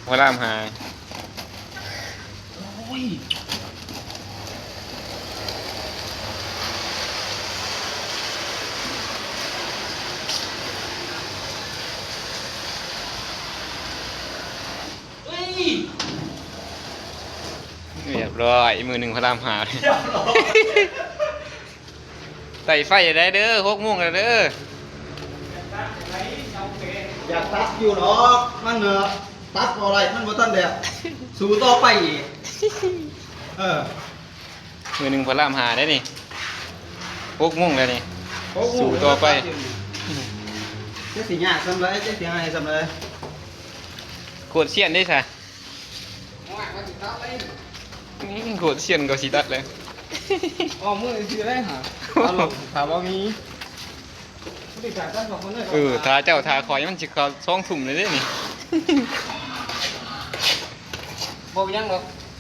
พระรามหาโอ้ยเฮ้ย เรียบร้อยมือหนึ่งพระรามหาเลย เรียบร้อย ไต่ไฟได้เด้อ6 โมงแล้วเด้อ อยากตัดอยู่หรอกมันเหรอตัดอะไรมันบ่ทันเดียวสู้ต่อไปอีกมือหนึ่งพระรามหาได้นี่6 โมงแล้วนี่ สู้ต่อไป เจ๊สิยากสำไรเจ๊สิให้สำไร โคตรเสียนได้ซะนี่โคตรเสียนก็สิตัดเลย อ๋อมือสิได้หาถามว่ามีติดการตั้ง2 คนเลย ทาเจ้าทาคอยมันสิเข้า2 ทุ่มเลยเด้นี่ บ่ยังหรอก